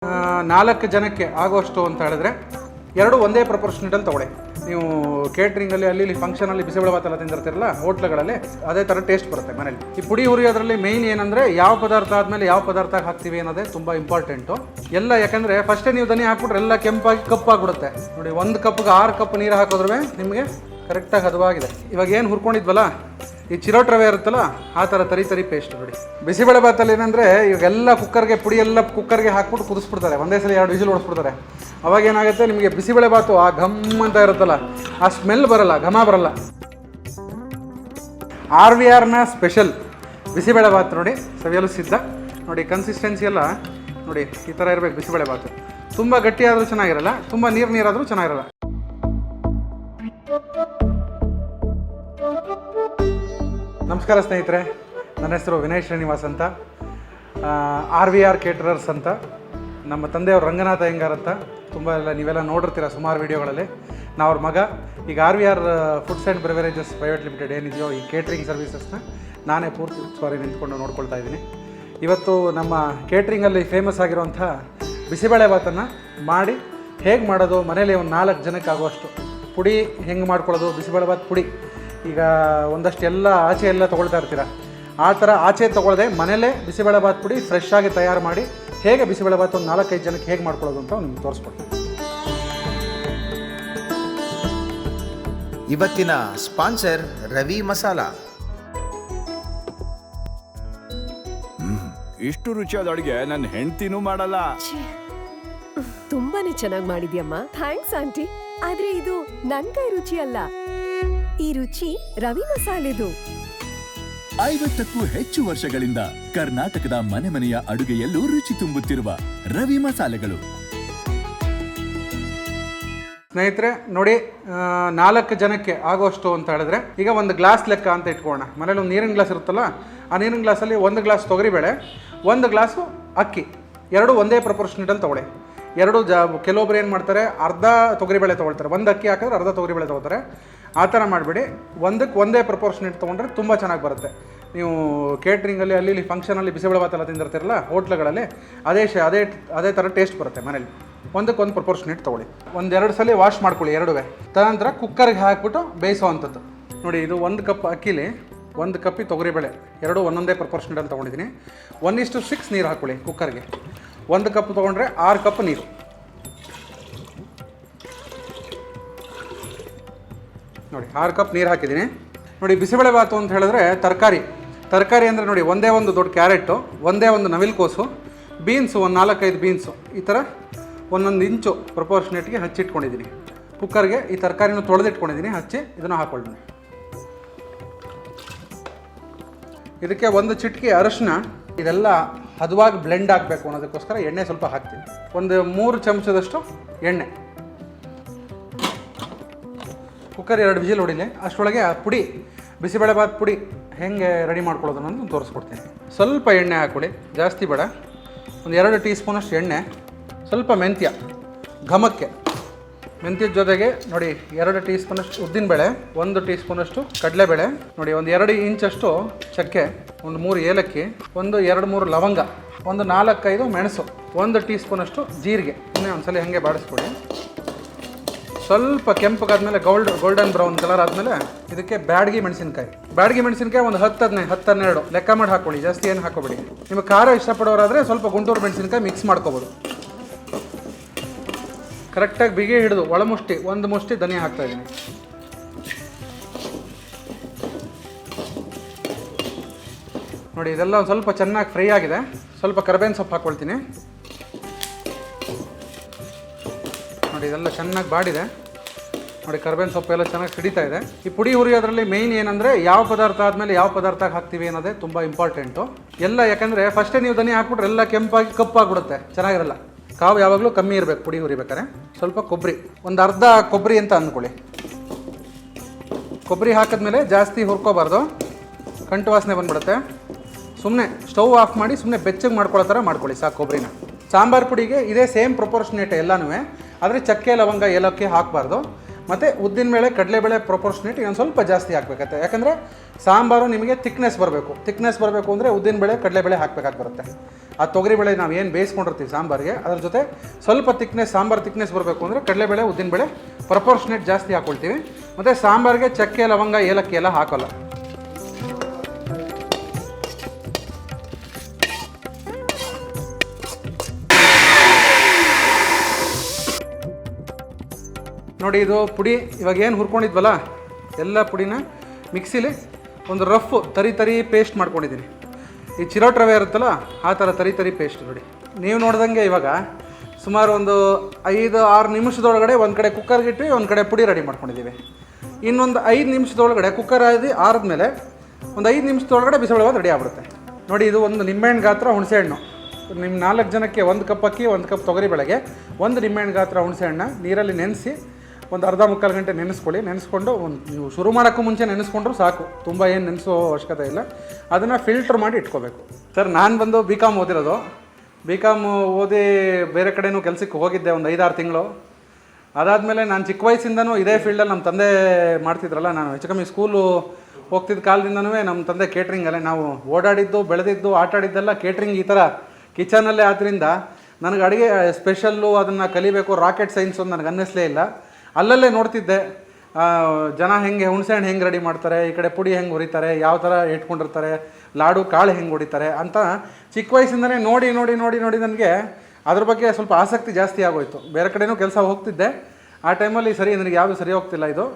4 ಜನಕ್ಕೆ ಆಗೋಷ್ಟು ಅಂತ ಹೇಳಿದ್ರೆ ಎರಡು ಒಂದೇ ಪ್ರಪೋರ್ಷನೇಟಲ್ಲಿ ತೊಗೊಳ್ಳಿ. ನೀವು ಕೇಟ್ರಿಂಗಲ್ಲಿ ಅಲ್ಲಿ ಫಂಕ್ಷನಲ್ಲಿ ಬಿಸಿಬೇಳೆಭಾತ್ ಎಲ್ಲ ತಿಂದಿರ್ತೀರಲ್ಲ ಹೋಟ್ಲುಗಳಲ್ಲಿ, ಅದೇ ಥರ ಟೇಸ್ಟ್ ಬರುತ್ತೆ ಮನೇಲಿ. ಈ ಪುಡಿ ಹುರಿಯೋದ್ರಲ್ಲಿ ಮೇಯ್ನ್ ಏನಂದರೆ ಯಾವ ಪದಾರ್ಥ ಆದಮೇಲೆ ಯಾವ ಪದಾರ್ಥ ಹಾಕ್ತೀವಿ ಅನ್ನೋದೇ ತುಂಬ ಇಂಪಾರ್ಟೆಂಟು. ಎಲ್ಲ ಯಾಕಂದರೆ ಫಸ್ಟೇ ನೀವು ದನಿ ಹಾಕ್ಬಿಟ್ರೆ ಎಲ್ಲ ಕೆಂಪಾಗಿ ಕಪ್ಪಾಗ್ಬಿಡುತ್ತೆ. ನೋಡಿ, 1 ಕಪ್ಗೆ 6 ಕಪ್ ನೀರು ಹಾಕಿದ್ರೆ ನಿಮಗೆ ಕರೆಕ್ಟಾಗಿ ಹದವಾಗಿದೆ. ಇವಾಗ ಏನು ಹುರ್ಕೊಂಡಿದ್ವಲ್ಲ, ಈ ಚಿರೋಟ್ ರವೆ ಇರುತ್ತಲ್ಲ ಆ ಥರ ತರಿ ಪೇಸ್ಟ್ ನೋಡಿ. ಬಿಸಿಬೇಳೆಭಾತಲ್ಲಿ ಏನಂದರೆ ಇವಾಗೆಲ್ಲ ಕುಕ್ಕರ್ಗೆ ಪುಡಿ ಎಲ್ಲ ಕುಕ್ಕರ್ಗೆ ಹಾಕ್ಬಿಟ್ಟು ಕುದಿಸ್ಬಿಡ್ತಾರೆ, ಒಂದೇ ಸಲ 2 ವಿಸಿಲ್ ಹೊಡಿಸ್ಬಿಡ್ತಾರೆ. ಅವಾಗ ಏನಾಗುತ್ತೆ, ನಿಮಗೆ ಬಿಸಿಬೇಳೆಭಾತು ಆ ಘಮ್ ಅಂತ ಇರುತ್ತಲ್ಲ, ಆ ಸ್ಮೆಲ್ ಬರಲ್ಲ, ಘಮ ಬರಲ್ಲ. RVRನ ಸ್ಪೆಷಲ್ ಬಿಸಿಬೇಳೆಭಾತ್ ನೋಡಿ, ಸವಿಯಲು ಸಿದ್ಧ. ನೋಡಿ ಕನ್ಸಿಸ್ಟೆನ್ಸಿ ಎಲ್ಲ ನೋಡಿ ಈ ಥರ ಇರಬೇಕು ಬಿಸಿಬೇಳೆಭಾತು. ತುಂಬ ಗಟ್ಟಿಯಾದರೂ ಚೆನ್ನಾಗಿರಲ್ಲ, ತುಂಬ ನೀರಾದರೂ ಚೆನ್ನಾಗಿರಲ್ಲ. ನಮಸ್ಕಾರ ಸ್ನೇಹಿತರೆ, ನನ್ನ ಹೆಸರು ವಿನಯ್ ಶ್ರೀನಿವಾಸ್ ಅಂತ. RVR ಕೇಟರರ್ಸ್ ಅಂತ, ನಮ್ಮ ತಂದೆಯವರು ರಂಗನಾಥ ಅಯ್ಯಂಗಾರ್ ಅಂತ. ತುಂಬ ನೀವೆಲ್ಲ ನೋಡಿರ್ತೀರ ಸುಮಾರು ವೀಡಿಯೋಗಳಲ್ಲಿ. ನಾವು ಅವ್ರ ಮಗ. ಈಗ RVR foods and beverages private limited ಏನಿದೆಯೋ ಈ ಕೇಟ್ರಿಂಗ್ ಸರ್ವಿಸಸ್ನ ನಾನೇ ಪೂರ್ತಿ ನಿಂತ್ಕೊಂಡು ನೋಡ್ಕೊಳ್ತಾ ಇದ್ದೀನಿ. ಇವತ್ತು ನಮ್ಮ ಕೇಟ್ರಿಂಗಲ್ಲಿ ಫೇಮಸ್ ಆಗಿರುವಂಥ ಬಿಸಿಬೇಳೆಭಾತನ್ನು ಮಾಡಿ ಹೇಗೆ ಮಾಡೋದು, ಮನೇಲಿ ಒಂದು 4 ಜನಕ್ಕೆ ಆಗುವಷ್ಟು ಪುಡಿ ಹೆಂಗೆ ಮಾಡ್ಕೊಳ್ಳೋದು, ಬಿಸಿಬೇಳೆಭಾತ್ ಪುಡಿ. ಈಗ ಒಂದಷ್ಟು ಎಲ್ಲ ಆಚೆ ಎಲ್ಲ ತೊಗೊಳ್ತಾ ಇರ್ತೀರ, ಆ ಥರ ಆಚೆ ತೊಗೊಳ್ಳದೆ ಮನೇಲೇ ಬಿಸಿಬೇಳೆಭಾತ್ ಪುಡಿ ಫ್ರೆಶ್ ಆಗಿ ತಯಾರು ಮಾಡಿ ಹೇಗೆ ಬಿಸಿಬೇಳೆಭಾತ್ ಒಂದು 4-5 ಜನಕ್ಕೆ ಹೇಗೆ ಮಾಡ್ಕೊಳ್ಳೋದು ಅಂತ ನಿಮ್ಗೆ ತೋರಿಸ್ಕೊಡ್ತೀನಿ. ಇವತ್ತಿನ ಸ್ಪಾನ್ಸರ್ ರವಿ ಮಸಾಲಾ. ಇಷ್ಟು ರುಚಿಯಾದ ಅಡುಗೆ ನನ್ನ ಹೆಂಡ್ತಿನೂ ಮಾಡಲ್ಲ. ತುಂಬಾನೇ ಚೆನ್ನಾಗಿ ಮಾಡಿದ್ಯಮ್ಮ. Thanks aunty. ಆದ್ರೆ ಇದು ನನ್ ಕೈ ರುಚಿ ಅಲ್ಲ, ಈ ರುಚಿ ರವಿ ಮಸಾಲೆದು. 50ಕ್ಕೂ ಹೆಚ್ಚು ವರ್ಷಗಳಿಂದ ಕರ್ನಾಟಕದ ಮನೆಯ ಅಡುಗೆಯಲ್ಲೂ ರುಚಿ ತುಂಬುತ್ತಿರುವ ರವಿ ಮಸಾಲೆಗಳು. ಸ್ನೇಹಿತರೆ ನೋಡಿ, 4 ಜನಕ್ಕೆ ಆಗೋಷ್ಟು ಅಂತ ಹೇಳಿದ್ರೆ ಈಗ ಒಂದು ಗ್ಲಾಸ್ ಲೆಕ್ಕ ಅಂತ ಇಟ್ಕೊಳ್ಳೋಣ. ಮನೇಲಿ ಒಂದು ನೀರಿನ ಗ್ಲಾಸ್ ಇರುತ್ತಲ್ಲ, ಆ ನೀರಿನ ಗ್ಲಾಸಲ್ಲಿ 1 ಗ್ಲಾಸ್ ತೊಗರಿಬೇಳೆ, 1 ಗ್ಲಾಸು ಅಕ್ಕಿ, ಎರಡು ಒಂದೇ ಪ್ರಪೋರ್ಷನೇಟಲ್ಲಿ ತೊಗೊಳ್ಳಿ. ಕೆಲವೊಬ್ರು ಏನು ಮಾಡ್ತಾರೆ, ಅರ್ಧ ತೊಗರಿಬೇಳೆ ತೊಗೊಳ್ತಾರೆ, 1 ಅಕ್ಕಿ ಹಾಕಿದ್ರೆ ಅರ್ಧ ತೊಗರಿಬೇಳೆ ತೊಗೋತಾರೆ. ಆ ಥರ ಮಾಡಿಬಿಡಿ. ಒಂದೇ ಪ್ರಪೋರ್ಷನೇಟ್ ತೊಗೊಂಡ್ರೆ ತುಂಬ ಚೆನ್ನಾಗಿ ಬರುತ್ತೆ. ನೀವು ಕೇಟ್ರಿಂಗಲ್ಲಿ ಅಲ್ಲಿ ಫಂಕ್ಷನಲ್ಲಿ ಬಿಸಿಬೇಳೆಭಾತ್ ಎಲ್ಲ ತಿಂದಿರ್ತೀರಲ್ಲ ಹೋಟ್ಲುಗಳಲ್ಲಿ, ಅದೇ ಥರ ಟೇಸ್ಟ್ ಬರುತ್ತೆ ಮನೇಲಿ. 1 ಪ್ರಪೋರ್ಷನೇಟ್ ತೊಗೊಳ್ಳಿ. 1-2 ಸಲ ವಾಶ್ ಮಾಡ್ಕೊಳ್ಳಿ ಎರಡುವೆ. ತದನಂತರ ಕುಕ್ಕರ್ಗೆ ಹಾಕಿಬಿಟ್ಟು ಬೇಯಿಸೋ ಅಂಥದ್ದು. ನೋಡಿ, ಇದು 1 ಕಪ್ ಅಕ್ಕಿಲಿ 1 ಕಪ್ಪಿ ತೊಗರಿಬೇಳೆ, ಎರಡು ಒಂದೊಂದೇ ಪ್ರಪೋರ್ಷನೇಟಲ್ಲಿ ತೊಗೊಂಡಿದ್ದೀನಿ. 1:6 ನೀರು ಹಾಕ್ಕೊಳ್ಳಿ ಕುಕ್ಕರ್ಗೆ. 1 ಕಪ್ ತೊಗೊಂಡ್ರೆ 6 ಕಪ್ ನೀರು. ನೋಡಿ 6 ಕಪ್ ನೀರು ಹಾಕಿದ್ದೀನಿ. ನೋಡಿ, ಬಿಸಿಬೇಳೆಭಾತು ಅಂತ ಹೇಳಿದ್ರೆ ತರಕಾರಿ ಅಂದರೆ ನೋಡಿ, ಒಂದೇ ಒಂದು ದೊಡ್ಡ ಕ್ಯಾರೆಟು, ಒಂದೇ ಒಂದು ನವಿಲುಕೋಸು, ಬೀನ್ಸು ಒಂದು 4-5 ಬೀನ್ಸು, ಈ ಥರ 1 ಇಂಚು ಪ್ರಪೋರ್ಷನೇಟ್ಗೆ ಹಚ್ಚಿಟ್ಕೊಂಡಿದ್ದೀನಿ. ಕುಕ್ಕರ್ಗೆ ಈ ತರಕಾರಿನೂ ತೊಳೆದಿಟ್ಕೊಂಡಿದ್ದೀನಿ, ಹಚ್ಚಿ ಇದನ್ನು ಹಾಕ್ಕೊಳ್ತೀನಿ. ಇದಕ್ಕೆ 1 ಚಿಟಿಕೆ ಅರಶಿನ, ಇದೆಲ್ಲ ಹದವಾಗಿ ಬ್ಲೆಂಡ್ ಆಗಬೇಕು ಅನ್ನೋದಕ್ಕೋಸ್ಕರ ಎಣ್ಣೆ ಸ್ವಲ್ಪ ಹಾಕ್ತೀನಿ. 3 ಚಮಚದಷ್ಟು ಎಣ್ಣೆ. ಕುಕ್ಕರ್ 2 ವಿಸಿಲ್ ಹೊಡಿಲಿ. ಅಷ್ಟರೊಳಗೆ ಆ ಪುಡಿ, ಬಿಸಿಬೇಳೆಭಾತ್ ಪುಡಿ ಹೇಗೆ ರೆಡಿ ಮಾಡ್ಕೊಳ್ಳೋದು ಅನ್ನೋದು ತೋರಿಸ್ಕೊಡ್ತೀನಿ. ಸ್ವಲ್ಪ ಎಣ್ಣೆ ಹಾಕ್ಕೊಳ್ಳಿ, ಜಾಸ್ತಿ ಬೇಡ. 2 ಟೀ ಸ್ಪೂನಷ್ಟು ಎಣ್ಣೆ, ಸ್ವಲ್ಪ ಮೆಂತ್ಯ ಘಮಕ್ಕೆ. ಮೆಂತ್ಯದ ಜೊತೆಗೆ ನೋಡಿ 2 ಟೀ ಸ್ಪೂನಷ್ಟು ಉದ್ದಿನಬೇಳೆ, 1 ಟೀ ಸ್ಪೂನಷ್ಟು ಕಡಲೆಬೇಳೆ, ನೋಡಿ 2 ಇಂಚಷ್ಟು ಚಕ್ಕೆ, 3 ಏಲಕ್ಕಿ, 2-3 ಲವಂಗ, 4-5 ಮೆಣಸು, 1 ಟೀ ಸ್ಪೂನಷ್ಟು ಜೀರಿಗೆ. ಒಂದ್ಸಲ ಹಾಗೆ ಬಾಡಿಸ್ಕೊಡಿ. ಸ್ವಲ್ಪ ಕೆಂಪಗಾದ್ಮೇಲೆ ಗೋಲ್ಡನ್ ಬ್ರೌನ್ ಕಲರ್ ಆದಮೇಲೆ ಇದಕ್ಕೆ ಬ್ಯಾಡಗಿ ಮೆಣಸಿನ್ಕಾಯಿ ಒಂದು 10-12 ಲೆಕ್ಕ ಮಾಡಿ ಹಾಕ್ಕೊಳ್ಳಿ, ಜಾಸ್ತಿ ಏನು ಹಾಕೋಬೇಡಿ. ನಿಮಗೆ ಖಾರ ಇಷ್ಟಪಡೋರಾದರೆ ಸ್ವಲ್ಪ ಗುಂಟೂರು ಮೆಣಸಿನ್ಕಾಯಿ ಮಿಕ್ಸ್ ಮಾಡ್ಕೋಬೋದು. ಕರೆಕ್ಟಾಗಿ ಬಿಗಿ ಹಿಡಿದು ಒಳಮುಷ್ಟಿ 1 ಮುಷ್ಟಿ ಧನಿಯಾ ಹಾಕ್ತಾಯಿದ್ದೀನಿ. ನೋಡಿ, ಇದೆಲ್ಲ ಒಂದು ಸ್ವಲ್ಪ ಚೆನ್ನಾಗಿ ಫ್ರೈ ಆಗಿದೆ. ಸ್ವಲ್ಪ ಕರಿಬೇವಿನ ಸೊಪ್ಪು ಹಾಕ್ಕೊಳ್ತೀನಿ. ನೋಡಿ, ಇದೆಲ್ಲ ಚೆನ್ನಾಗಿ ಬಾಡಿದೆ. ನೋಡಿ, ಕರಿಬೇವಿನ ಸೊಪ್ಪು ಎಲ್ಲ ಚೆನ್ನಾಗಿ ಸಿಡಿತಾ ಇದೆ. ಈ ಪುಡಿ ಹುರಿಯೋದ್ರಲ್ಲಿ ಮೇಯ್ನ್ ಏನಂದರೆ ಯಾವ ಪದಾರ್ಥ ಆದಮೇಲೆ ಯಾವ ಪದಾರ್ಥ ಹಾಕ್ತೀವಿ ಅನ್ನೋದೇ ತುಂಬ ಇಂಪಾರ್ಟೆಂಟು. ಎಲ್ಲ ಯಾಕಂದರೆ ಫಸ್ಟೇ ನೀವು ದನಿ ಹಾಕ್ಬಿಟ್ರೆ ಎಲ್ಲ ಕೆಂಪಾಗಿ ಕಪ್ಪಾಗ್ಬಿಡುತ್ತೆ, ಚೆನ್ನಾಗಿರಲ್ಲ. ಕಾವು ಯಾವಾಗಲೂ ಕಮ್ಮಿ ಇರಬೇಕು ಪುಡಿ ಹುರಿಬೇಕಾರೆ. ಸ್ವಲ್ಪ ಕೊಬ್ಬರಿ, ಒಂದು ಅರ್ಧ ಕೊಬ್ಬರಿ ಅಂತ ಅಂದ್ಕೊಳ್ಳಿ. ಕೊಬ್ಬರಿ ಹಾಕಿದ್ಮೇಲೆ ಜಾಸ್ತಿ ಹುರ್ಕೋಬಾರ್ದು, ಕಂಟು ವಾಸನೆ ಬಂದ್ಬಿಡುತ್ತೆ. ಸುಮ್ಮನೆ ಸ್ಟವ್ ಆಫ್ ಮಾಡಿ ಸುಮ್ಮನೆ ಬೆಚ್ಚಗೆ ಮಾಡ್ಕೊಳ್ಳೋ ಥರ ಮಾಡ್ಕೊಳ್ಳಿ ಸಾಕು ಕೊಬ್ಬರಿನ. ಸಾಂಬಾರು ಪುಡಿಗೆ ಇದೇ ಸೇಮ್ ಪ್ರಪೋರ್ಷನೇಟ್ ಎಲ್ಲನೂ, ಆದರೆ ಚಕ್ಕೆ ಲವಂಗ ಏಲಕ್ಕಿ ಹಾಕಬಾರ್ದು. ಮತ್ತು ಉದ್ದಿನಬೇಳೆ ಕಡಲೆಬೇಳೆ ಪ್ರೊಪೋರ್ಷನೇಟ್ ಇನ್ನೊಂದು ಸ್ವಲ್ಪ ಜಾಸ್ತಿ ಹಾಕಬೇಕತ್ತೆ. ಯಾಕಂದರೆ ಸಾಂಬಾರು ನಿಮಗೆ ಥಿಕ್ನೆಸ್ ಬರಬೇಕು ಅಂದರೆ ಉದ್ದಿನಬೇಳೆ ಕಡಲೆಬೇಳೆ ಹಾಕಬೇಕಾಗಿ ಬರುತ್ತೆ. ಆ ತೊಗರಿಬೇಳೆ ನಾವು ಏನು ಬೇಯಿಸ್ಕೊಂಡಿರ್ತೀವಿ ಸಾಂಬಾರಿಗೆ ಅದ್ರ ಜೊತೆ ಸ್ವಲ್ಪ ಸಾಂಬಾರು ಥಿಕ್ನೆಸ್ ಬರಬೇಕು ಅಂದರೆ ಕಡಲೆಬೇಳೆ ಉದ್ದಿನಬೇಳೆ ಪ್ರಪೋರ್ಷನೇಟ್ ಜಾಸ್ತಿ ಹಾಕ್ಕೊಳ್ತೀವಿ. ಮತ್ತು ಸಾಂಬಾರಿಗೆ ಚಕ್ಕೆ ಲವಂಗ ಏಲಕ್ಕಿ ಎಲ್ಲ ಹಾಕೋಲ್ಲ. ನೋಡಿ ಇದು ಪುಡಿ ಇವಾಗ ಏನು ಹುರ್ಕೊಂಡಿದ್ವಲ್ಲ ಎಲ್ಲ ಪುಡಿನ ಮಿಕ್ಸಿಲಿ ಒಂದು ರಫ್ ತರಿ ಪೇಸ್ಟ್ ಮಾಡ್ಕೊಂಡಿದ್ದೀನಿ. ಈ ಚಿರೋಟ್ ರವೆ ಇರುತ್ತಲ್ಲ ಆ ಥರ ತರಿ ಪೇಸ್ಟ್ ನೋಡಿ. ನೀವು ನೋಡ್ದಂಗೆ ಇವಾಗ ಸುಮಾರು ಒಂದು 5-6 ನಿಮಿಷದೊಳಗಡೆ ಒಂದು ಕಡೆ ಕುಕ್ಕರ್ಗಿಟ್ಟು ಒಂದು ಕಡೆ ಪುಡಿ ರೆಡಿ ಮಾಡ್ಕೊಂಡಿದ್ದೀವಿ. ಇನ್ನೊಂದು 5 ನಿಮಿಷದೊಳಗಡೆ ಕುಕ್ಕರ್ ಆರಿದ್ಮೇಲೆ ಒಂದು 5 ನಿಮಿಷದೊಳಗಡೆ ಬಿಸಿಬೇಳೆಭಾತ್ ರೆಡಿ ಆಗ್ಬಿಡುತ್ತೆ. ನೋಡಿ ಇದು ಒಂದು ನಿಂಬೆಹಣ್ಣು ಗಾತ್ರ ಹುಣಸೆಹಣ್ಣು. ನಿಮ್ಮ 4 ಜನಕ್ಕೆ 1 ಕಪ್ ಅಕ್ಕಿ 1 ಕಪ್ ತೊಗರಿಬೇಳೆಗೆ 1 ನಿಂಬೆಹಣ್ಣು ಗಾತ್ರ ಹುಣಸೆಹಣ್ಣು ನೀರಲ್ಲಿ ನೆನೆಸಿ ಒಂದು ಅರ್ಧ ಮುಕ್ಕಾಲು ಗಂಟೆ ನೆನೆಸ್ಕೊಂಡು ನೀವು ಶುರು ಮಾಡೋಕ್ಕೂ ಮುಂಚೆ ನೆನೆಸ್ಕೊಂಡ್ರು ಸಾಕು, ತುಂಬ ಏನು ನೆನೆಸೋ ಅವಶ್ಯಕತೆ ಇಲ್ಲ. ಅದನ್ನು ಫಿಲ್ಟ್ರ್ ಮಾಡಿ ಇಟ್ಕೋಬೇಕು. ಸರ್ ನಾನು ಬಂದು BCom ಓದಿರೋದು. BCom ಓದಿ ಬೇರೆ ಕಡೆನೂ ಕೆಲಸಕ್ಕೆ ಹೋಗಿದ್ದೆ ಒಂದು 5-6 ತಿಂಗಳು. ಅದಾದಮೇಲೆ ನಾನು ಚಿಕ್ಕ ವಯಸ್ಸಿಂದನೂ ಇದೇ ಫೀಲ್ಡಲ್ಲಿ ನಮ್ಮ ತಂದೆ ಮಾಡ್ತಿದ್ರಲ್ಲ, ನಾನು ಹೆಚ್ಚು ಕಮ್ಮಿ ಸ್ಕೂಲು ಹೋಗ್ತಿದ್ದ ಕಾಲದಿಂದನೂ ನಮ್ಮ ತಂದೆ ಕೇಟ್ರಿಂಗಲ್ಲೇ ನಾವು ಓಡಾಡಿದ್ದು ಬೆಳೆದಿದ್ದು ಆಟಾಡಿದ್ದೆಲ್ಲ ಕೇಟ್ರಿಂಗ್ ಈ ಥರ ಕಿಚನಲ್ಲೇ. ಆದ್ದರಿಂದ ನನಗೆ ಅಡುಗೆ ಸ್ಪೆಷಲ್ಲು ಅದನ್ನು ಕಲಿಬೇಕು ರಾಕೆಟ್ ಸೈನ್ಸು ನನಗೆ ಅನ್ನಿಸ್ಲೇ ಇಲ್ಲ. ಅಲ್ಲಲ್ಲೇ ನೋಡ್ತಿದ್ದೆ ಜನ ಹುಣಸೆಹಣ್ಣು ಹೆಂಗೆ ರೆಡಿ ಮಾಡ್ತಾರೆ, ಈ ಕಡೆ ಪುಡಿ ಹೆಂಗೆ ಹುರಿತಾರೆ, ಯಾವ ಥರ ಇಟ್ಕೊಂಡಿರ್ತಾರೆ, ಲಾಡು ಕಾಳು ಹೆಂಗೆ ಹೊಡಿತಾರೆ ಅಂತ ಚಿಕ್ಕ ವಯಸ್ಸಿಂದನೇ ನೋಡಿ ನನಗೆ ಅದ್ರ ಬಗ್ಗೆ ಸ್ವಲ್ಪ ಆಸಕ್ತಿ ಜಾಸ್ತಿ ಆಗೋಯ್ತು. ಬೇರೆ ಕಡೆನೂ ಕೆಲಸ ಹೋಗ್ತಿದ್ದೆ. ಆ ಟೈಮಲ್ಲಿ ನನಗೆ ಯಾವುದು ಸರಿ ಹೋಗ್ತಿಲ್ಲ. ಇದು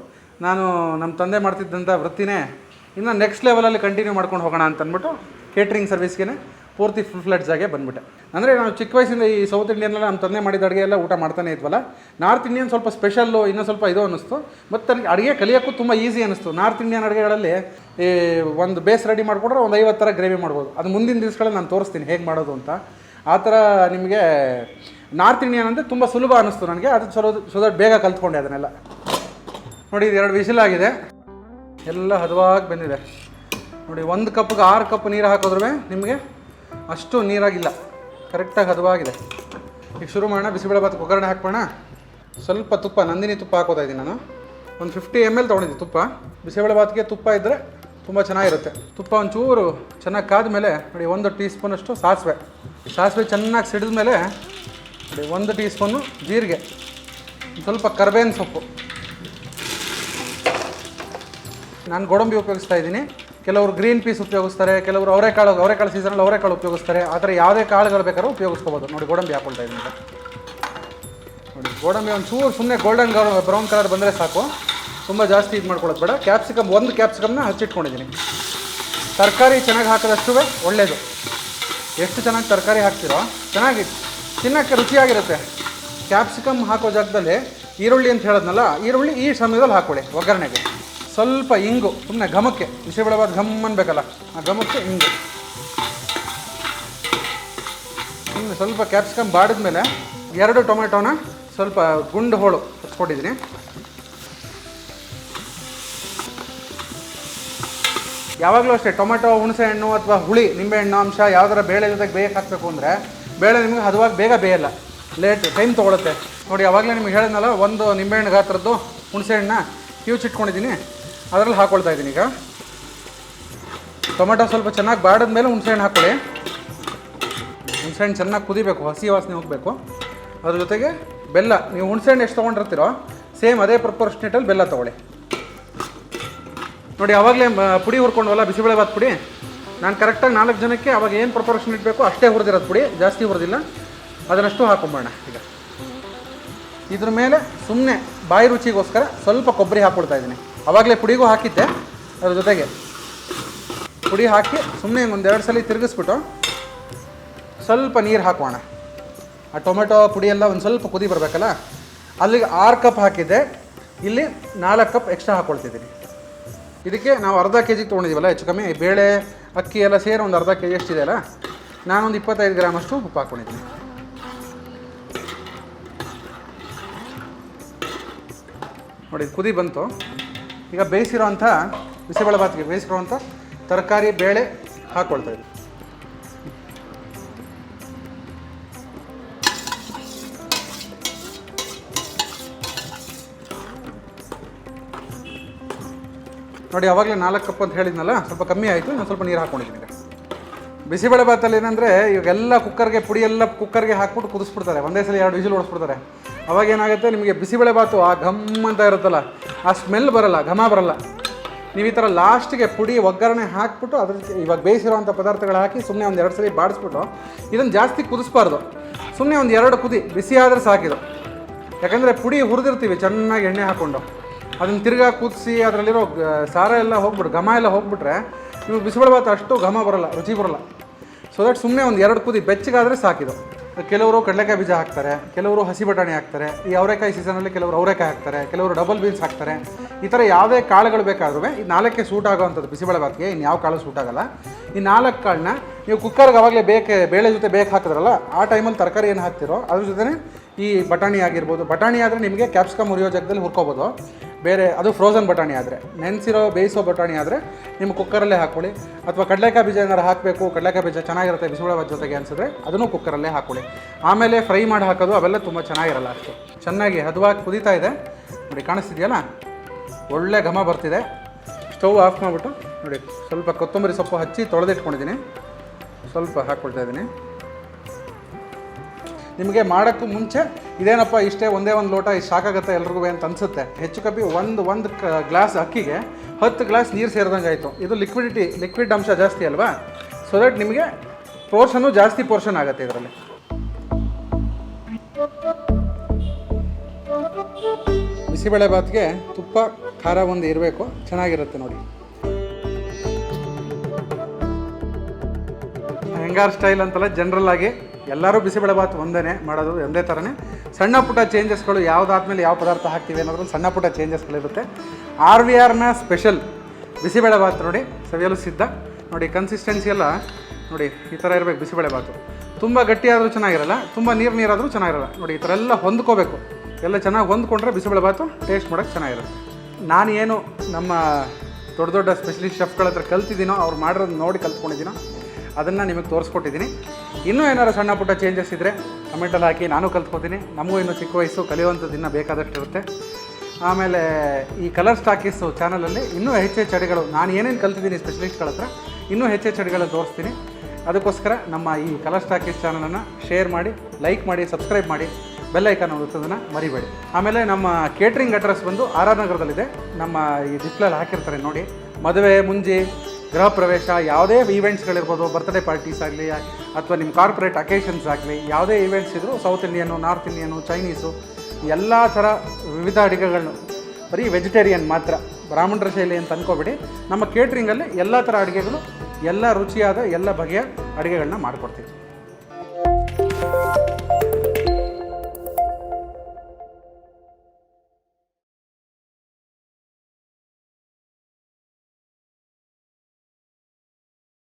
ನಾನು ನಮ್ಮ ತಂದೆ ಮಾಡ್ತಿದ್ದಂಥ ವೃತ್ತಿನೇ ಇನ್ನು ನೆಕ್ಸ್ಟ್ ಲೆವೆಲಲ್ಲಿ ಕಂಟಿನ್ಯೂ ಮಾಡ್ಕೊಂಡು ಹೋಗೋಣ ಅಂತ ಅಂದ್ಬಿಟ್ಟು ಕೇಟ್ರಿಂಗ್ ಸರ್ವಿಸ್ಗೆ ಪೂರ್ತಿ ಫುಲ್ ಫ್ಲೆಡ್ಜ್ ಆಗಿ ಬಂದುಬಿಟ್ಟೆ. ಅಂದರೆ ನಾವು ಚಿಕ್ಕ ವಯಸ್ಸಿಂದ ಈ ಸೌತ್ ಇಂಡಿಯನ್ನೆಲ್ಲ ನಮ್ಮ ತಂದೆ ಮಾಡಿದ ಅಡುಗೆ ಎಲ್ಲ ಊಟ ಮಾಡ್ತಾನೆ ಇದ್ವಲ್ಲ. ನಾರ್ತ್ ಇಂಡಿಯನ್ ಸ್ವಲ್ಪ ಸ್ಪೆಷಲ್ಲು, ಇನ್ನೂ ಸ್ವಲ್ಪ ಇದು ಅನ್ನಿಸ್ತು. ಮತ್ತು ನನಗೆ ಅಡುಗೆ ಕಲಿಯೋಕ್ಕೂ ತುಂಬ ಈಸಿ ಅನ್ನಿಸ್ತು. ನಾರ್ತ್ ಇಂಡಿಯನ್ ಅಡುಗೆಗಳಲ್ಲಿ ಈ ಒಂದು ಬೇಸ್ ರೆಡಿ ಮಾಡಿಕೊಂಡ್ರೆ ಒಂದು 50 ಥರ ಗ್ರೇವಿ ಮಾಡ್ಬೋದು. ಅದು ಮುಂದಿನ ದಿವಸಗಳಲ್ಲಿ ನಾನು ತೋರಿಸ್ತೀನಿ ಹೇಗೆ ಮಾಡೋದು ಅಂತ. ಆ ಥರ ನಿಮಗೆ ನಾರ್ತ್ ಇಂಡಿಯನ್ ಅಂದರೆ ತುಂಬ ಸುಲಭ ಅನ್ನಿಸ್ತು ನನಗೆ. ಅದು ಸ್ವಲ್ಪ ಬೇಗ ಕಲ್ತ್ಕೊಂಡೆ ಅದನ್ನೆಲ್ಲ. ನೋಡಿ ಇದು 2 ವಿಸಿಲ್ ಆಗಿದೆ, ಎಲ್ಲ ಹದವಾಗಿ ಬಂದಿದೆ. ನೋಡಿ 1 ಕಪ್ಗೆ 6 ಕಪ್ ನೀರು ಹಾಕಿದ್ರೂ ನಿಮಗೆ ಅಷ್ಟು ನೀರಾಗಿಲ್ಲ, ಕರೆಕ್ಟಾಗಿ ಹದವಾಗಿದೆ. ಈಗ ಶುರು ಮಾಡೋಣ. ಬಿಸಿಬೇಳೆಭಾತ್ ಒಗ್ಗರಣೆ ಹಾಕೋಣ. ಸ್ವಲ್ಪ ತುಪ್ಪ, ನಂದಿನಿ ತುಪ್ಪ ಹಾಕೋತಾ ಇದ್ದೀನಿ ನಾನು. ಒಂದು 50 ml ತೊಗೊಂಡಿದ್ದೆ ತುಪ್ಪ. ಬಿಸಿಬೇಳೆಭಾತ್ಗೆ ತುಪ್ಪ ಇದ್ದರೆ ತುಂಬ ಚೆನ್ನಾಗಿರುತ್ತೆ. ತುಪ್ಪ ಒಂಚೂರು ಚೆನ್ನಾಗಿ ಕಾದ ಮೇಲೆ ನೋಡಿ 1 ಟೀ ಸ್ಪೂನಷ್ಟು ಸಾಸಿವೆ ಚೆನ್ನಾಗಿ ಸಿಡಿದ ಮೇಲೆ ನೋಡಿ 1 ಟೀ ಸ್ಪೂನು ಜೀರಿಗೆ, ಸ್ವಲ್ಪ ಕರ್ಬೇವಿನ ಸೊಪ್ಪು. ನಾನು ಗೋಡಂಬಿ ಉಪಯೋಗಿಸ್ತಾ ಇದ್ದೀನಿ. ಕೆಲವರು ಗ್ರೀನ್ ಪೀಸ್ ಉಪಯೋಗಿಸ್ತಾರೆ, ಕೆಲವರು ಅವರೆಕಾಳು ಸೀಸನಲ್ಲಿ ಅವರೆಕಾಳು ಉಪಯೋಗಿಸ್ತಾರೆ. ಆ ಥರ ಯಾವುದೇ ಕಾಳುಗಳು ಬೇಕಾದ್ರೂ ಉಪಯೋಗಿಸ್ಕೋಬೋದು. ನೋಡಿ ಗೋಡಂಬಿ ಹಾಕ್ಕೊಳ್ತಾ ಇದ್ದೀನಿ. ನೋಡಿ ಗೋಡಂಬಿ ಒಂಚೂರು ಸುಮ್ಮನೆ ಗೋಲ್ಡನ್ ಬ್ರೌನ್ ಕಲರ್ ಬಂದರೆ ಸಾಕು, ತುಂಬ ಜಾಸ್ತಿ ಇದು ಮಾಡ್ಕೊಳ್ಳೋದು ಬೇಡ. ಕ್ಯಾಪ್ಸಿಕಮ್ 1 ಕ್ಯಾಪ್ಸಿಕಮ್ನ ಹಚ್ಚಿಟ್ಕೊಂಡಿದ್ದೀನಿ. ತರಕಾರಿ ಚೆನ್ನಾಗಿ ಹಾಕಿದಷ್ಟು ಒಳ್ಳೆಯದು. ಎಷ್ಟು ಚೆನ್ನಾಗಿ ತರಕಾರಿ ಹಾಕ್ತಿರೋ ಚೆನ್ನಾಗಿ ತಿನ್ನೋಕ್ಕೆ ರುಚಿಯಾಗಿರುತ್ತೆ. ಕ್ಯಾಪ್ಸಿಕಮ್ ಹಾಕೋ ಜಾಗದಲ್ಲಿ ಈರುಳ್ಳಿ ಅಂತ ಹೇಳಿದ್ನಲ್ಲ, ಈರುಳ್ಳಿ ಈ ಸಮಯದಲ್ಲಿ ಹಾಕ್ಕೊಳ್ಳಿ ಒಗ್ಗರಣೆಗೆ. ಸ್ವಲ್ಪ ಇಂಗು, ಸುಮ್ಮನೆ ಘಮಕ್ಕೆ, ಬಿಸಿಬೇಳೆಭಾತ್ ಘಮ್ ಅನ್ಬೇಕಲ್ಲ, ಆ ಘಮಕ್ಕೆ ಇಂಗು. ಸುಮ್ಮನೆ ಸ್ವಲ್ಪ ಕ್ಯಾಪ್ಸಿಕಮ್ ಬಾಡಿದ ಮೇಲೆ 2 ಟೊಮೆಟೊನ ಸ್ವಲ್ಪ ಗುಂಡು ಹೋಳು ಹಚ್ಕೊಂಡಿದ್ದೀನಿ. ಯಾವಾಗಲೂ ಅಷ್ಟೇ ಟೊಮೆಟೊ, ಹುಣಸೆಹಣ್ಣು ಅಥವಾ ಹುಳಿ, ನಿಂಬೆಹಣ್ಣು ಅಂಶ ಯಾವ್ದಾರ ಬೇಳೆ ಜೊತೆಗೆ ಬೇಯಕ್ಕೆ ಹಾಕಬೇಕು ಅಂದರೆ ಬೇಳೆ ನಿಮಗೆ ಹದವಾಗಿ ಬೇಗ ಬೇಯಲ್ಲ, ಟೈಮ್ ತೊಗೊಳುತ್ತೆ. ನೋಡಿ ಆವಾಗಲೇ ನಿಮಗೆ ಹೇಳಿದ್ನಲ್ಲ, 1 ನಿಂಬೆಹಣ್ಣು ಗಾತ್ರದ್ದು ಹುಣಸೆಹಣ್ಣನ್ನ ಕಿವುಚಿಟ್ಕೊಂಡಿದ್ದೀನಿ, ಅದರಲ್ಲಿ ಹಾಕ್ಕೊಳ್ತಾ ಇದ್ದೀನಿ. ಈಗ ಟೊಮೆಟೊ ಸ್ವಲ್ಪ ಚೆನ್ನಾಗಿ ಬಾಡಿದ ಮೇಲೆ ಹುಣಸೆಹಣ್ಣು ಹಾಕ್ಕೊಳ್ಳಿ. ಹುಣಸೆಹಣ್ಣು ಚೆನ್ನಾಗಿ ಕುದಿಬೇಕು, ಹಸಿ ವಾಸನೆ ಹೋಗಬೇಕು. ಅದ್ರ ಜೊತೆಗೆ ಬೆಲ್ಲ, ನೀವು ಹುಣಸೆಹಣ್ಣು ಎಷ್ಟು ತೊಗೊಂಡಿರ್ತೀರೋ ಸೇಮ್ ಅದೇ ಪ್ರಪೋರ್ಷನೇಟಲ್ಲಿ ಬೆಲ್ಲ ತೊಗೊಳ್ಳಿ. ನೋಡಿ ಆವಾಗಲೇ ಪುಡಿ ಹುರ್ಕೊಂಡ್ವಲ್ಲ ಬಿಸಿಬೇಳೆಭಾತ್ ಪುಡಿ, ನಾನು ಕರೆಕ್ಟಾಗಿ 4 ಜನಕ್ಕೆ ಅವಾಗ ಏನು ಪ್ರಪೋರ್ಷನ್ ಇಡಬೇಕು ಅಷ್ಟೇ ಹುರಿದಿರೋದು ಪುಡಿ, ಜಾಸ್ತಿ ಹುರಿದಿಲ್ಲ. ಅದನ್ನಷ್ಟು ಹಾಕೊಂಬೋಣ. ಈಗ ಇದ್ರ ಮೇಲೆ ಸುಮ್ಮನೆ ಬಾಯಿ ರುಚಿಗೋಸ್ಕರ ಸ್ವಲ್ಪ ಕೊಬ್ಬರಿ ಹಾಕ್ಕೊಳ್ತಾ ಇದ್ದೀನಿ. ಆವಾಗಲೇ ಪುಡಿಗೂ ಹಾಕಿದ್ದೆ, ಅದ್ರ ಜೊತೆಗೆ ಪುಡಿ ಹಾಕಿ ಸುಮ್ಮನೆ ಒಂದು 2 ಸಲ ತಿರುಗಿಸ್ಬಿಟ್ಟು ಸ್ವಲ್ಪ ನೀರು ಹಾಕೋಣ. ಆ ಟೊಮೆಟೊ ಪುಡಿ ಎಲ್ಲ ಒಂದು ಸ್ವಲ್ಪ ಕುದಿ ಬರಬೇಕಲ್ಲ, ಅಲ್ಲಿಗೆ 6 ಕಪ್ ಹಾಕಿದ್ದೆ, ಇಲ್ಲಿ 4 ಕಪ್ ಎಕ್ಸ್ಟ್ರಾ ಹಾಕ್ಕೊಳ್ತಿದ್ದೀನಿ. ಇದಕ್ಕೆ ನಾವು ಅರ್ಧ kg ತೊಗೊಂಡಿದ್ದೀವಲ್ಲ, ಹೆಚ್ಚು ಕಮ್ಮಿ ಬೇಳೆ ಅಕ್ಕಿ ಎಲ್ಲ ಸೇರಿ ಒಂದು ಅರ್ಧ kg ಎಷ್ಟಿದೆಯಲ್ಲ, ನಾನೊಂದು 25 ಗ್ರಾಮ್ ಅಷ್ಟು ಉಪ್ಪು ಹಾಕ್ಕೊಂಡಿದ್ದೀನಿ. ನೋಡಿ ಕುದಿ ಬಂತು. ಈಗ ಬೇಯಿಸಿರೋವಂಥ ಬಿಸಿಬೇಳೆಭಾತ್ಗೆ ಬೇಯಿಸಿರೋವಂಥ ತರಕಾರಿ ಬೇಳೆ ಹಾಕ್ಕೊಳ್ತಾ ಇದ್ದೀನಿ. ನೋಡಿ ಅವಾಗಲೇ 4 ಕಪ್ ಅಂತ ಹೇಳಿದ್ನಲ್ಲ, ಸ್ವಲ್ಪ ಕಮ್ಮಿ ಆಯಿತು. ನಾನು ಸ್ವಲ್ಪ ನೀರು ಹಾಕ್ಕೊಂಡಿದ್ದೀನಿ. ಬಿಸಿಬೇಳೆ ಭಾತಲ್ಲಿ ಏನಂದರೆ ಇವಾಗೆಲ್ಲ ಕುಕ್ಕರ್ಗೆ ಪುಡಿ ಎಲ್ಲ ಕುಕ್ಕರ್ಗೆ ಹಾಕ್ಬಿಟ್ಟು ಕುದಿಸ್ಬಿಡ್ತಾರೆ, ಒಂದೇ ಸಲ 2 ವಿಸಿಲ್ ಓಡಿಸ್ಬಿಡ್ತಾರೆ. ಅವಾಗ ಏನಾಗುತ್ತೆ, ನಿಮಗೆ ಬಿಸಿಬೇಳೆ ಭಾತು ಆ ಘಮ್ ಅಂತ ಇರುತ್ತಲ್ಲ, ಆ ಸ್ಮೆಲ್ ಬರೋಲ್ಲ, ಘಮ ಬರೋಲ್ಲ. ನೀವು ಈ ಥರ ಲಾಸ್ಟಿಗೆ ಪುಡಿ ಒಗ್ಗರಣೆ ಹಾಕ್ಬಿಟ್ಟು ಅದ್ರ ಇವಾಗ ಬೇಯಿಸಿರೋವಂಥ ಪದಾರ್ಥಗಳು ಹಾಕಿ ಸುಮ್ಮನೆ ಒಂದು 2 ಸಲ ಬಾಡಿಸ್ಬಿಟ್ಟು ಇದನ್ನು ಜಾಸ್ತಿ ಕುದಿಸ್ಬಾರ್ದು. ಸುಮ್ಮನೆ ಒಂದು 2 ಕುದಿ ಬಿಸಿ ಆದರೆ ಸಾಕಿದು. ಯಾಕಂದರೆ ಪುಡಿ ಹುರಿದಿರ್ತೀವಿ ಚೆನ್ನಾಗಿ ಎಣ್ಣೆ ಹಾಕ್ಕೊಂಡು, ಅದನ್ನು ತಿರ್ಗಾ ಕುದಿಸಿ ಅದರಲ್ಲಿರೋ ಸಾರ ಎಲ್ಲ ಹೋಗ್ಬಿಟ್ಟು ಘಮ ಎಲ್ಲ ಹೋಗ್ಬಿಟ್ರೆ ನೀವು ಬಿಸಿಬೇಳೆ ಭಾತ ಅಷ್ಟು ಘಮ ಬರೋಲ್ಲ, ರುಚಿ ಬರೋಲ್ಲ. ಸೊ ದಟ್ ಸುಮ್ಮನೆ ಒಂದು 2 ಕುದಿ ಬೆಚ್ಚಗಾದರೆ ಸಾಕಿದು. ಕೆಲವರು ಕಡಲೆಕಾಯಿ ಬೀಜ ಹಾಕ್ತಾರೆ, ಕೆಲವರು ಹಸಿ ಬಟಾಣಿ ಹಾಕ್ತಾರೆ. ಈ ಅವರೆಕಾಯಿ ಸೀಸನಲ್ಲಿ ಕೆಲವರು ಅವರೆಕಾಯಿ ಹಾಕ್ತಾರೆ, ಕೆಲವರು ಡಬಲ್ ಬೀನ್ಸ್ ಹಾಕ್ತಾರೆ. ಈ ಥರ ಯಾವುದೇ ಕಾಳುಗಳು ಬೇಕಾದ್ರೂ ಈ 4ಕ್ಕೆ ಸೂಟ್ ಆಗೋವಂಥದ್ದು ಬಿಸಿಬೇಳೆ ಭಾತಿಗೆ ಇನ್ನು ಯಾವ ಕಾಳು ಸೂಟ್ ಆಗೋಲ್ಲ. ಈ 4 ಕಾಳನ್ನ ನೀವು ಕುಕ್ಕರ್ಗೆ ಅವಾಗಲೇ ಬೇಳೆ ಜೊತೆ ಹಾಕಿದ್ರಲ್ಲ, ಆ ಟೈಮಲ್ಲಿ ತರಕಾರಿ ಏನು ಹಾಕ್ತಿರೋ ಅದ್ರ ಜೊತೆ ಈ ಬಟಾಣಿ ಆಗಿರ್ಬೋದು. ಬಟಾಣಿ ಆದರೆ ನಿಮಗೆ ಕ್ಯಾಪ್ಸಿಕಮ್ ಉರಿಯೋ ಜಾಗದಲ್ಲಿ ಹುರ್ಕೋಬೋದು. ಬೇರೆ ಅದು ಫ್ರೋಝನ್ ಬಟಾಣಿ ಆದರೆ, ನೆನೆಸಿರೋ ಬೇಯಿಸೋ ಬಟಾಣಿ ಆದರೆ ನಿಮ್ಮ ಕುಕ್ಕರಲ್ಲೇ ಹಾಕ್ಕೊಳ್ಳಿ. ಅಥವಾ ಕಡಲೆಕಾಯಿ ಬೀಜ ಏನಾರು ಹಾಕಬೇಕು, ಕಡಲೆಕಾಯಿ ಬೀಜ ಚೆನ್ನಾಗಿರುತ್ತೆ ಬಿಸಿಬೇಳೆ ಭಾತ್ ಜೊತೆಗೆ ಅನಿಸಿದ್ರೆ ಅದನ್ನು ಕುಕ್ಕರಲ್ಲೇ ಹಾಕ್ಕೊಳ್ಳಿ. ಆಮೇಲೆ ಫ್ರೈ ಮಾಡಿ ಹಾಕೋದು ಅವೆಲ್ಲ ತುಂಬ ಚೆನ್ನಾಗಿರಲ್ಲ ಅಷ್ಟು. ಚೆನ್ನಾಗಿ ಹದವಾಗಿ ಕುದೀತಾ ಇದೆ ನೋಡಿ, ಕಾಣಿಸ್ತಿದೆಯಲ್ಲ, ಒಳ್ಳೆ ಘಮ ಬರ್ತಿದೆ. ಸ್ಟವ್ ಆಫ್ ಮಾಡಿಬಿಟ್ಟು ನೋಡಿ, ಸ್ವಲ್ಪ ಕೊತ್ತಂಬರಿ ಸೊಪ್ಪು ಹಚ್ಚಿ ತೊಳೆದಿಟ್ಕೊಂಡಿದ್ದೀನಿ, ಸ್ವಲ್ಪ ಹಾಕ್ಕೊಳ್ತಾ ಇದ್ದೀನಿ. ನಿಮಗೆ ಮಾಡೋಕ್ಕೂ ಮುಂಚೆ ಇದೇನಪ್ಪ ಇಷ್ಟೇ ಒಂದೇ ಒಂದು ಲೋಟ ಇಷ್ಟು ಸಾಕಾಗುತ್ತೆ ಎಲ್ರಿಗೂ ಅಂತ ಅನಿಸುತ್ತೆ. ಹೆಚ್ಚು ಕಮ್ಮಿ ಒಂದು ಗ್ಲಾಸ್ ಅಕ್ಕಿಗೆ 10 ಗ್ಲಾಸ್ ನೀರು ಸೇರಿದಂಗೆ ಆಯಿತು. ಇದು ಲಿಕ್ವಿಡ್ ಅಂಶ ಜಾಸ್ತಿ ಅಲ್ವಾ, ಸೊ ದಟ್ ನಿಮಗೆ ಪೋರ್ಷನು ಜಾಸ್ತಿ ಪೋರ್ಷನ್ ಆಗುತ್ತೆ ಇದರಲ್ಲಿ. ಬಿಸಿಬೇಳೆ ಭಾತ್ಗೆ ತುಪ್ಪ ಖಾರ ಒಂದು ಇರಬೇಕು, ಚೆನ್ನಾಗಿರುತ್ತೆ ನೋಡಿ. ಹೆಂಗಾರ್ ಸ್ಟೈಲ್ ಅಂತಲ್ಲ, ಜನರಲ್ ಆಗಿ ಎಲ್ಲರೂ ಬಿಸಿಬೇಳೆ ಭಾತ್ ಒಂದೇ ಮಾಡೋದು, ಒಂದೇ ಥರನೇ. ಸಣ್ಣ ಪುಟ್ಟ ಚೇಂಜಸ್ಗಳು ಯಾವುದಾದ್ಮೇಲೆ ಯಾವ ಪದಾರ್ಥ ಹಾಕ್ತೀವಿ ಅನ್ನೋದ್ರಲ್ಲಿ ಸಣ್ಣ ಪುಟ್ಟ ಚೇಂಜಸ್ಗಳಿರುತ್ತೆ. RVRನ ಸ್ಪೆಷಲ್ ಬಿಸಿಬೇಳೆ ಭಾತ್ ನೋಡಿ, ಸವಿಯಲು ಸಿದ್ಧ. ನೋಡಿ ಕನ್ಸಿಸ್ಟೆನ್ಸಿ ಎಲ್ಲ ನೋಡಿ ಈ ಥರ ಇರಬೇಕು ಬಿಸಿಬೇಳೆ ಭಾತು. ತುಂಬ ಗಟ್ಟಿಯಾದರೂ ಚೆನ್ನಾಗಿರಲ್ಲ, ತುಂಬ ನೀರಾದರೂ ಚೆನ್ನಾಗಿರಲ್ಲ. ನೋಡಿ ಈ ಥರ ಎಲ್ಲ ಹೊಂದ್ಕೋಬೇಕು, ಎಲ್ಲ ಚೆನ್ನಾಗಿ ಹೊಂದ್ಕೊಂಡ್ರೆ ಬಿಸಿಬೇಳೆ ಭಾತು ಟೇಸ್ಟ್ ಮಾಡೋಕ್ಕೆ ಚೆನ್ನಾಗಿರುತ್ತೆ. ನಾನು ಏನು ನಮ್ಮ ದೊಡ್ಡ ಸ್ಪೆಷಲಿಸ್ಟ್ ಶೆಫ್ಗಳ ಹತ್ರ ಕಲ್ತಿದ್ದೀನೋ, ಅವ್ರು ಮಾಡಿರೋದು ನೋಡಿ ಕಲ್ತ್ಕೊಂಡಿದ್ದೀನೋ ಅದನ್ನು ನಿಮಗೆ ತೋರಿಸ್ಕೊಟ್ಟಿದ್ದೀನಿ. ಇನ್ನೂ ಏನಾರು ಸಣ್ಣ ಪುಟ್ಟ ಚೇಂಜಸ್ ಇದ್ದರೆ ಕಮೆಂಟಲ್ಲಿ ಹಾಕಿ, ನಾನು ಕಲ್ತ್ಕೊತೀನಿ. ನಮಗೂ ಇನ್ನೂ ಚಿಕ್ಕ ವಯಸ್ಸು, ಕಲಿಯುವಂಥದ್ದು ಇನ್ನೂ ಬೇಕಾದಷ್ಟು ಇರುತ್ತೆ. ಆಮೇಲೆ ಈ ಕಲರ್ ಸ್ಟಾಕೀಸು ಚಾನಲಲ್ಲಿ ಇನ್ನೂ ಹೆಚ್ಚೆಚ್ಚು ಅಡುಗೆಗಳು ನಾನು ಏನೇನು ಕಲ್ತಿದ್ದೀನಿ ಸ್ಪೆಷಲಿಸ್ಟ್ಗಳ ಹತ್ರ, ಇನ್ನೂ ಹೆಚ್ಚೆಚ್ಚು ಅಡುಗೆಗಳು ತೋರಿಸ್ತೀನಿ. ಅದಕ್ಕೋಸ್ಕರ ನಮ್ಮ ಈ ಕಲರ್ ಸ್ಟಾಕೀಸ್ ಚಾನಲನ್ನು ಶೇರ್ ಮಾಡಿ, ಲೈಕ್ ಮಾಡಿ, ಸಬ್ಸ್ಕ್ರೈಬ್ ಮಾಡಿ, ಬೆಲ್ ಐಕಾನ್ ಒತ್ತೋದನ್ನು ಮರಿಬೇಡಿ. ಆಮೇಲೆ ನಮ್ಮ ಕೇಟ್ರಿಂಗ್ ಅಡ್ರೆಸ್ ಬಂದು RR ನಗರದಲ್ಲಿದೆ. ನಮ್ಮ ಈ ಡಿಸ್ಪ್ಲೇಲಿ ಹಾಕಿರ್ತಾರೆ ನೋಡಿ. ಮದುವೆ, ಮುಂಜಿ, ಗೃಹ ಪ್ರವೇಶ, ಯಾವುದೇ ಈವೆಂಟ್ಸ್ಗಳಿರ್ಬೋದು, ಬರ್ತ್ಡೇ ಪಾರ್ಟೀಸ್ ಆಗಲಿ ಅಥವಾ ನಿಮ್ಮ ಕಾರ್ಪೊರೇಟ್ ಅಕೇಷನ್ಸ್ ಆಗಲಿ, ಯಾವುದೇ ಈವೆಂಟ್ಸ್ ಇದ್ದರೂ south Indian, north Indian, Chinese, ಎಲ್ಲ ಥರ ವಿವಿಧ ಅಡುಗೆಗಳನ್ನು, ಬರೀ ವೆಜಿಟೇರಿಯನ್ ಮಾತ್ರ, ಬ್ರಾಹ್ಮಣರ ಶೈಲಿ ಅಂತ ಅಂದ್ಕೋಬೇಡಿ. ನಮ್ಮ ಕೇಟ್ರಿಂಗಲ್ಲಿ ಎಲ್ಲ ಥರ ಅಡುಗೆಗಳು, ಎಲ್ಲ ರುಚಿಯಾದ ಎಲ್ಲ ಬಗೆಯ ಅಡುಗೆಗಳನ್ನ ಮಾಡಿಕೊಡ್ತೀವಿ.